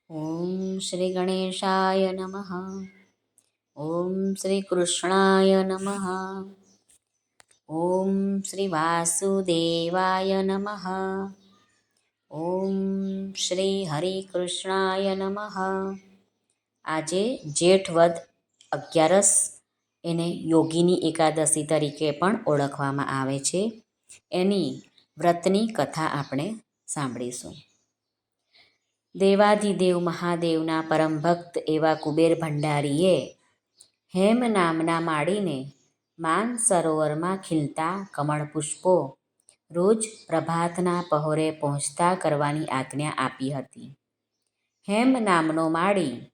ઓમ શ્રી ગણેશાય નમઃ. ઓમ શ્રી કૃષ્ણાય નમઃ. ઓમ શ્રી વાસુદેવાય નમઃ. ઓમ શ્રી હરિકૃષ્ણાય નમઃ. આજે જેઠ વદ 11, એને યોગીની એકાદશી તરીકે પણ ઓળખવામાં આવે છે. એની વ્રતની કથા આપણે સાંભળીશું. દેવાધિદેવ મહાદેવના પરમ ભક્ત એવા કુબેર ભંડારીએ હેમ નામના માળીને માન સરોવરમાં ખીલતા કમળ પુષ્પો રોજ પ્રભાતના પહોરે પહોંચતા કરવાની આજ્ઞા આપી હતી. હેમ નામનો માળી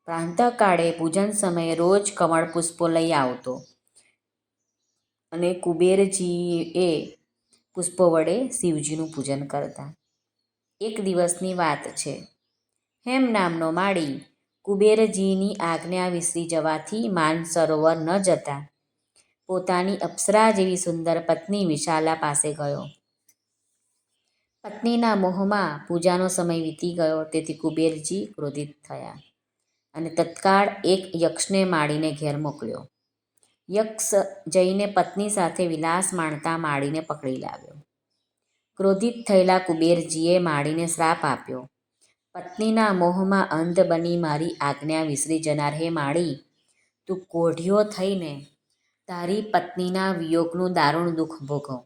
પ્રાંતકાળે પૂજન સમયે રોજ કમળ પુષ્પો લઈ આવતો અને કુબેરજીએ પુષ્પો વડે શિવજીનું પૂજન કરતા. એક દિવસની વાત છે. હેમ નામનો માળી કુબેરજીની આજ્ઞા વિસરી જવાથી માનસરોવર ન જતા પોતાની અપ્સરા જેવી સુંદર પત્ની વિશાલા પાસે ગયો. પત્નીના મોહમાં પૂજાનો સમય વીતી ગયો, તેથી કુબેરજી ક્રોધિત થયા અને તત્કાળ એક યક્ષને માળીને ઘેર મોકલ્યો. યક્ષ જઈને પત્ની સાથે વિલાસ માણતા માળીને પકડી લાવ્યો. ક્રોધિત થયેલા કુબેરજીએ માળીને શ્રાપ આપ્યો. પત્નીના મોહમાં અંધ બની મારી આજ્ઞા વિસરી જનાર હે માળી, તું કોઢિયો થઈને તારી પત્નીના વિયોગનું દારૂણ દુઃખ ભોગવ.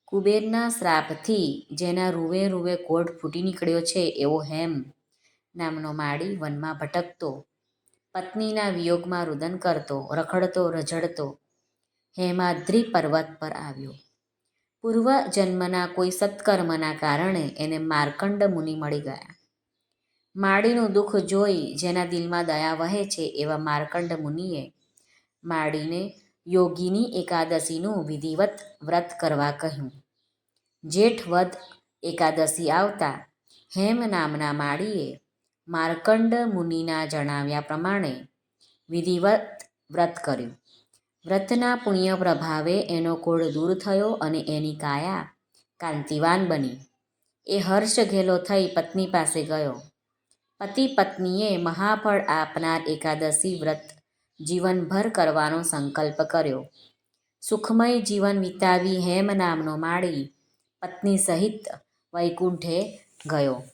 કુબેરના શ્રાપથી જેના રૂવે રૂવે કોઢ ફૂટી નીકળ્યો છે એવો હેમ નામનો માળી વનમાં ભટકતો, પત્નીના વિયોગમાં રુદન કરતો, રખડતો રઝળતો હેમાદ્રી પર્વત પર આવ્યો. પૂર્વ જન્મના કોઈ સત્કર્મના કારણે એને માર્કંડ મુનિ મળી ગયા. માળીનું દુઃખ જોઈ જેના દિલમાં દયા વહે છે એવા માર્કંડ મુનિએ માળીને યોગીની એકાદશીનું વિધિવત વ્રત કરવા કહ્યું. જેઠ વદ એકાદશી આવતા હેમ નામના માળીએ માર્કંડ મુનિના જણાવ્યા પ્રમાણે વિધિવત વ્રત કર્યું. વ્રતના પુણ્ય પ્રભાવે એનો કોઢ દૂર થયો અને એની કાયા કાંતિવાન બની. એ હર્ષ ઘેલો થઈ પત્ની પાસે ગયો. પતિ પત્નીએ મહાફળ આપનાર એકાદશી વ્રત જીવનભર કરવાનો સંકલ્પ કર્યો. સુખમય જીવન વિતાવી હેમ નામનો માળી પત્ની સહિત વૈકુંઠે ગયો.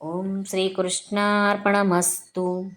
ઓમ શ્રી કૃષ્ણાર્પણમસ્તુ.